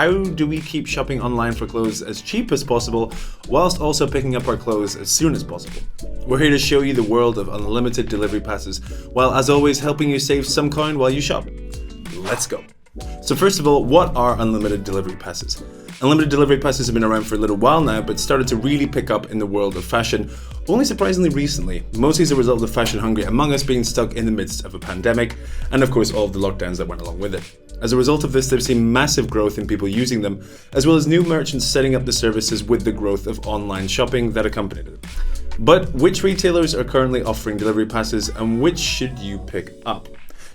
how do we keep shopping online for clothes as cheap as possible whilst also picking up our clothes as soon as possible? We're here to show you the world of unlimited delivery passes, while as always helping you save some coin while you shop. Let's go. So first of all, what are unlimited delivery passes? Unlimited delivery passes have been around for a little while now, but started to really pick up in the world of fashion only surprisingly recently, mostly as a result of fashion hungry among us being stuck in the midst of a pandemic, and of course all of the lockdowns that went along with it. As a result of this, they've seen massive growth in people using them, as well as new merchants setting up the services with the growth of online shopping that accompanied it. But which retailers are currently offering delivery passes, and which should you pick up?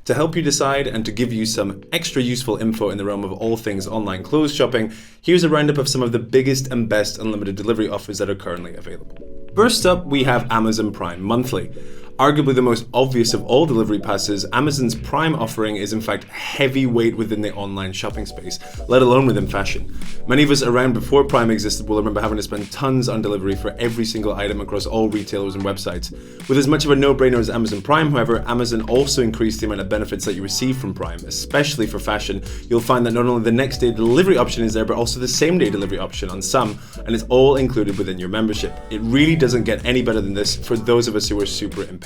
To help you decide and to give you some extra useful info in the realm of all things online clothes shopping, here's a roundup of some of the biggest and best unlimited delivery offers that are currently available. First up, we have Amazon Prime Monthly. Arguably the most obvious of all delivery passes, Amazon's Prime offering is in fact heavyweight within the online shopping space, let alone within fashion. Many of us around before Prime existed will remember having to spend tons on delivery for every single item across all retailers and websites. With as much of a no-brainer as Amazon Prime, however, Amazon also increased the amount of benefits that you receive from Prime, especially for fashion. You'll find that not only the next day delivery option is there, but also the same day delivery option on some, and it's all included within your membership. It really doesn't get any better than this for those of us who are super impatient.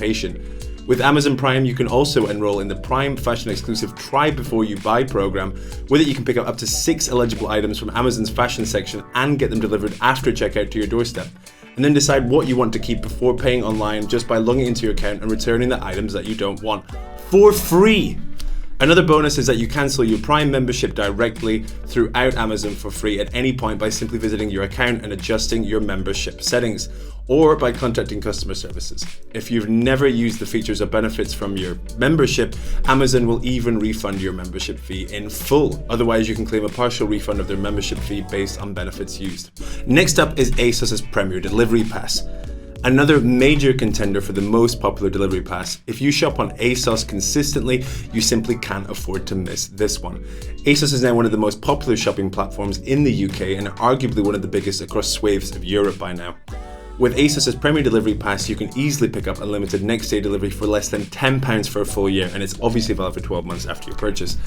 With Amazon Prime, you can also enroll in the Prime Fashion Exclusive Try Before You Buy program. With it, you can pick up to 6 eligible items from Amazon's fashion section and get them delivered after checkout to your doorstep. And then decide what you want to keep before paying online just by logging into your account and returning the items that you don't want for free. Another bonus is that you cancel your Prime membership directly throughout Amazon for free at any point by simply visiting your account and adjusting your membership settings, or by contacting customer services. If you've never used the features or benefits from your membership, Amazon will even refund your membership fee in full. Otherwise, you can claim a partial refund of their membership fee based on benefits used. Next up is ASOS's Premier Delivery Pass. Another major contender for the most popular delivery pass. If you shop on ASOS consistently, you simply can't afford to miss this one. ASOS is now one of the most popular shopping platforms in the UK and arguably one of the biggest across swathes of Europe by now. With ASOS's Premier Delivery Pass, you can easily pick up unlimited next day delivery for less than £10 for a full year, and it's obviously valid for 12 months after your purchase.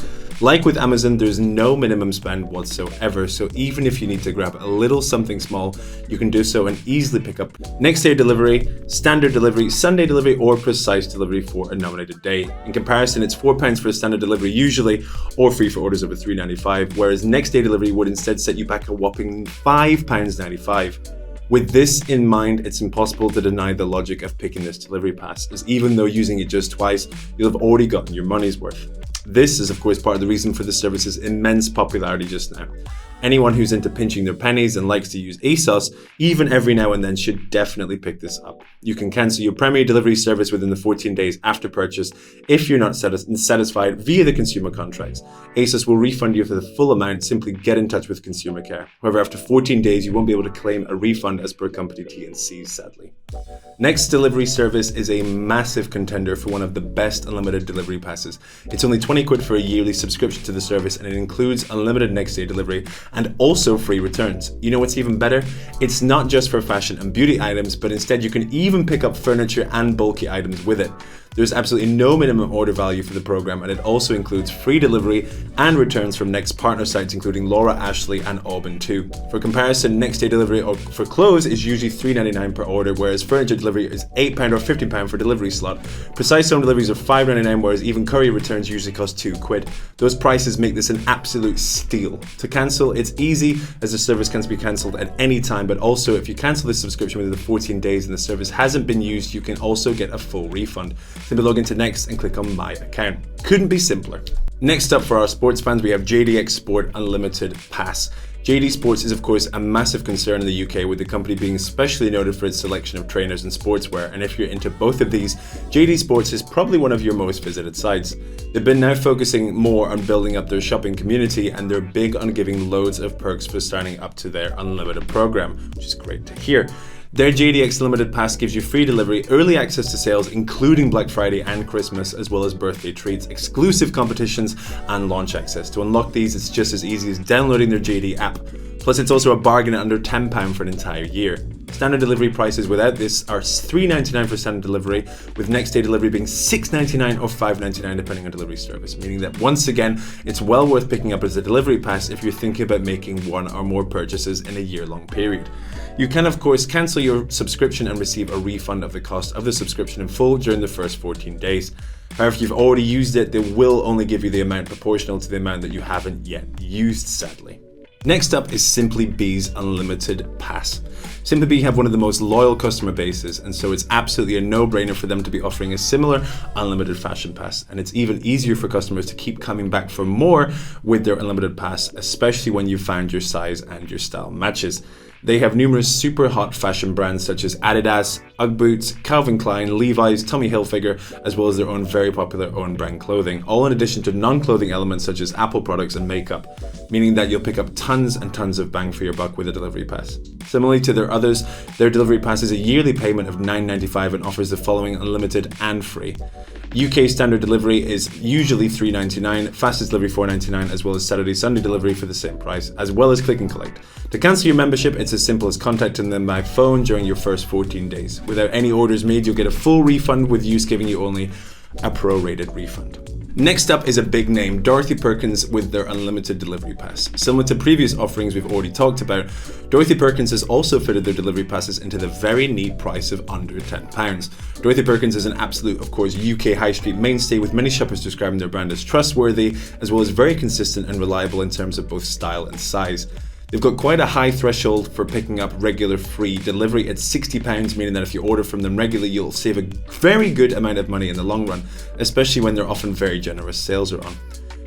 Like with Amazon, there's no minimum spend whatsoever, so even if you need to grab a little something small, you can do so and easily pick up next day delivery, standard delivery, Sunday delivery, or precise delivery for a nominated day. In comparison, it's £4 for a standard delivery usually, or free for orders over £3.95, whereas next day delivery would instead set you back a whopping £5.95. With this in mind, it's impossible to deny the logic of picking this delivery pass, as even though using it just twice, you'll have already gotten your money's worth. This is of course part of the reason for the service's immense popularity just now. Anyone who's into pinching their pennies and likes to use ASOS, even every now and then, should definitely pick this up. You can cancel your Premier Delivery service within the 14 days after purchase if you're not satisfied via the consumer contracts. ASOS will refund you for the full amount. Simply get in touch with consumer care. However, after 14 days, you won't be able to claim a refund as per company T&Cs, sadly. Next delivery service is a massive contender for one of the best unlimited delivery passes. It's only 20 quid for a yearly subscription to the service, and it includes unlimited next day delivery and also free returns. You know what's even better? It's not just for fashion and beauty items, but instead you can even pick up furniture and bulky items with it. There's absolutely no minimum order value for the program, and it also includes free delivery and returns from Next partner sites including Laura Ashley and Aubin too. For comparison, next day delivery for clothes is usually £3.99 per order, whereas furniture delivery is £8 or £15 for delivery slot. Precise home deliveries are £5.99, whereas even courier returns usually cost £2. Those prices make this an absolute steal. To cancel, it's easy, as the service can be cancelled at any time, but also if you cancel this subscription within the 14 days and the service hasn't been used, you can also get a full refund. Simply log into Next and click on My Account. Couldn't be simpler. Next up for our sports fans, we have JDX Sport Unlimited Pass. JD Sports is of course a massive concern in the UK, with the company being especially noted for its selection of trainers and sportswear, and if you're into both of these, JD Sports is probably one of your most visited sites. They've been now focusing more on building up their shopping community, and they're big on giving loads of perks for signing up to their unlimited program, which is great to hear. Their JDX Limited Pass gives you free delivery, early access to sales including Black Friday and Christmas, as well as birthday treats, exclusive competitions and launch access. To unlock these, it's just as easy as downloading their JD app. Plus, it's also a bargain at under £10 for an entire year. Standard delivery prices without this are $3.99 for standard delivery, with next day delivery being $6.99 or $5.99 depending on delivery service, meaning that once again, it's well worth picking up as a delivery pass if you're thinking about making one or more purchases in a year-long period. You can of course cancel your subscription and receive a refund of the cost of the subscription in full during the first 14 days. However, if you've already used it, they will only give you the amount proportional to the amount that you haven't yet used, sadly. Next up is Simply Bee's Unlimited Pass. Simply Bee have one of the most loyal customer bases, and so it's absolutely a no-brainer for them to be offering a similar unlimited fashion pass. And it's even easier for customers to keep coming back for more with their unlimited pass, especially when you found your size and your style matches. They have numerous super hot fashion brands such as Adidas, Ugg boots, Calvin Klein, Levi's, Tommy Hilfiger, as well as their own very popular own brand clothing, all in addition to non-clothing elements such as Apple products and makeup, meaning that you'll pick up tons and tons of bang for your buck with a delivery pass. Similarly to their others, their delivery pass is a yearly payment of $9.95 and offers the following unlimited and free. UK standard delivery is usually $3.99, fastest delivery $4.99, as well as Saturday Sunday delivery for the same price, as well as click and collect. To cancel your membership, it's as simple as contacting them by phone during your first 14 days. Without any orders made, you'll get a full refund, with use giving you only a prorated refund. Next up is a big name, Dorothy Perkins, with their unlimited delivery pass. Similar to previous offerings we've already talked about, Dorothy Perkins has also fitted their delivery passes into the very neat price of under £10. Dorothy Perkins is an absolute, of course, UK high street mainstay, with many shoppers describing their brand as trustworthy, as well as very consistent and reliable in terms of both style and size. They've got quite a high threshold for picking up regular free delivery at £60, meaning that if you order from them regularly, you'll save a very good amount of money in the long run, especially when their often very generous sales are on.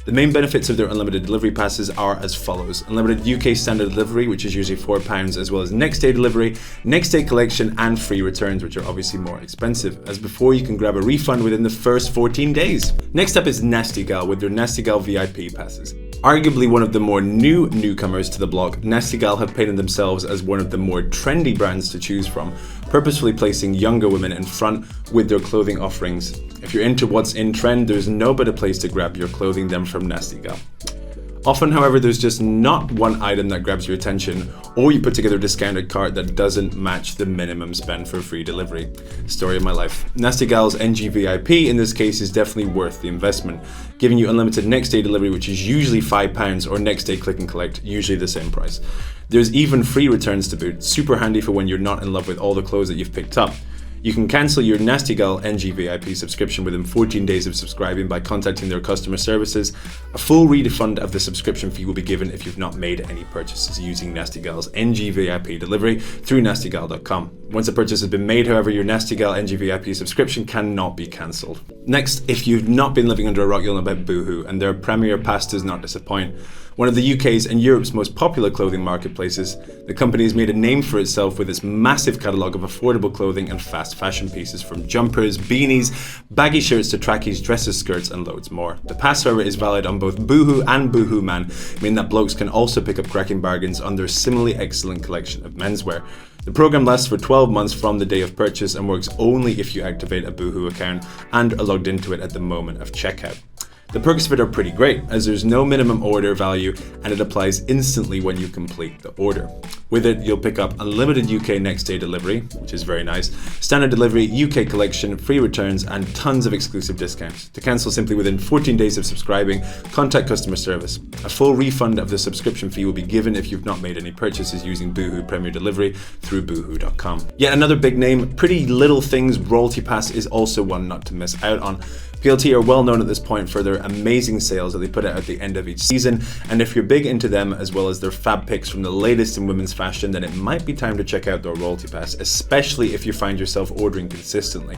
The main benefits of their unlimited delivery passes are as follows: unlimited UK standard delivery, which is usually £4, as well as next day delivery, next day collection, and free returns, which are obviously more expensive. As before, you can grab a refund within the first 14 days. Next up is Nasty Gal with their Nasty Gal VIP passes. Arguably one of the more newcomers to the block, Nasty Gal have painted themselves as one of the more trendy brands to choose from, purposefully placing younger women in front with their clothing offerings. If you're into what's in trend, there's no better place to grab your clothing than from Nasty Gal. Often, however, there's just not one item that grabs your attention, or you put together a discounted cart that doesn't match the minimum spend for free delivery. Story of my life. Nasty Gal's NG VIP in this case is definitely worth the investment, giving you unlimited next day delivery, which is usually £5, or next day click and collect, usually the same price. There's even free returns to boot, super handy for when you're not in love with all the clothes that you've picked up. You can cancel your Nasty Gal NG VIP subscription within 14 days of subscribing by contacting their customer services. A full refund of the subscription fee will be given if you've not made any purchases using Nasty Gal's NG VIP delivery through nastygal.com. Once a purchase has been made, however, your Nasty Gal NG VIP subscription cannot be cancelled. Next, if you've not been living under a rock, you'll know about boohoo, and their premier pass does not disappoint. One of the UK's and Europe's most popular clothing marketplaces, the company has made a name for itself with its massive catalogue of affordable clothing and fast fashion pieces, from jumpers, beanies, baggy shirts to trackies, dresses, skirts, and loads more. The pass, however, is valid on both boohoo and boohoo man, meaning that blokes can also pick up cracking bargains on their similarly excellent collection of menswear. The program lasts for 12 months from the day of purchase and works only if you activate a boohoo account and are logged into it at the moment of checkout. The perks of it are pretty great, as there's no minimum order value and it applies instantly when you complete the order. With it, you'll pick up unlimited UK next day delivery, which is very nice, standard delivery, UK collection, free returns, and tons of exclusive discounts. To cancel simply within 14 days of subscribing, contact customer service. A full refund of the subscription fee will be given if you've not made any purchases using Boohoo Premier Delivery through boohoo.com. Yet another big name, Pretty Little Things Royalty Pass is also one not to miss out on. PLT are well known at this point for their amazing sales that they put out at the end of each season, and if you're big into them as well as their fab picks from the latest in women's fashion, then it might be time to check out their Royalty Pass, especially if you find yourself ordering consistently.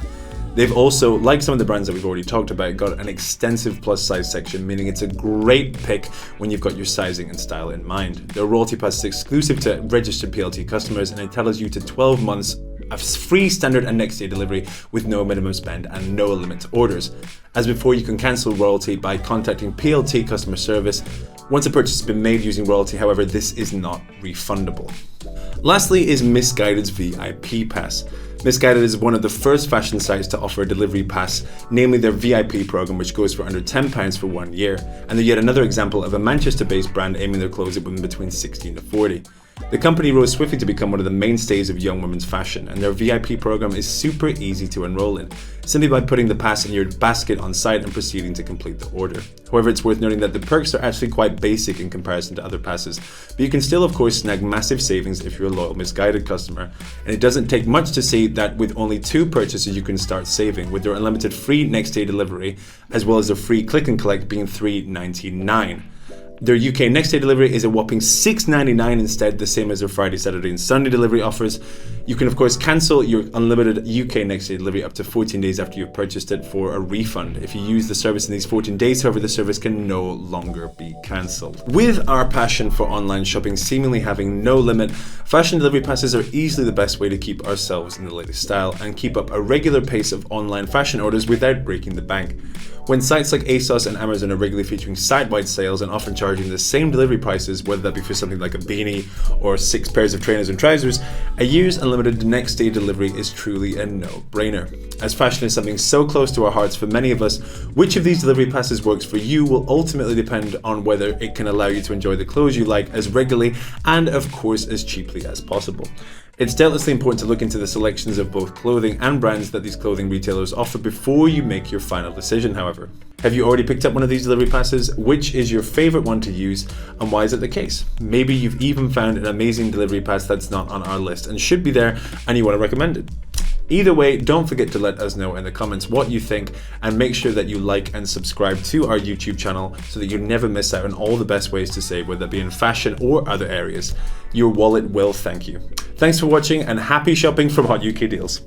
They've also, like some of the brands that we've already talked about, got an extensive plus size section, meaning it's a great pick when you've got your sizing and style in mind. Their Royalty Pass is exclusive to registered PLT customers and entitles you to 12 months of free standard and next day delivery with no minimum spend and no limit to orders. As before, you can cancel Royalty by contacting PLT customer service. Once a purchase has been made using Royalty, however, this is not refundable. Lastly is Missguided's VIP Pass. Missguided is one of the first fashion sites to offer a delivery pass, namely their VIP program, which goes for under £10 for 1 year, and they're yet another example of a Manchester-based brand aiming their clothes at women between 16 to 40. The company rose swiftly to become one of the mainstays of young women's fashion, and their VIP program is super easy to enroll in, simply by putting the pass in your basket on site and proceeding to complete the order. However, it's worth noting that the perks are actually quite basic in comparison to other passes, but you can still of course snag massive savings if you're a loyal Missguided customer, and it doesn't take much to see that with only 2 purchases you can start saving, with their unlimited free next day delivery, as well as their free click and collect being $3.99. Their UK next day delivery is a whopping $6.99 instead, the same as their Friday, Saturday and Sunday delivery offers. You can of course cancel your unlimited UK next day delivery up to 14 days after you've purchased it for a refund. If you use the service in these 14 days, however, the service can no longer be cancelled. With our passion for online shopping seemingly having no limit, fashion delivery passes are easily the best way to keep ourselves in the latest style and keep up a regular pace of online fashion orders without breaking the bank. When sites like ASOS and Amazon are regularly featuring site-wide sales and often charging the same delivery prices, whether that be for something like a beanie or 6 pairs of trainers and trousers, a year's unlimited next day delivery is truly a no-brainer. As fashion is something so close to our hearts for many of us, which of these delivery passes works for you will ultimately depend on whether it can allow you to enjoy the clothes you like as regularly and of course as cheaply as possible. It's doubtlessly important to look into the selections of both clothing and brands that these clothing retailers offer before you make your final decision, however. Have you already picked up one of these delivery passes? Which is your favorite one to use, and why is it the case? Maybe you've even found an amazing delivery pass that's not on our list and should be there and you want to recommend it. Either way, don't forget to let us know in the comments what you think, and make sure that you like and subscribe to our YouTube channel so that you never miss out on all the best ways to save, whether it be in fashion or other areas. Your wallet will thank you. Thanks for watching and happy shopping from Hot UK Deals.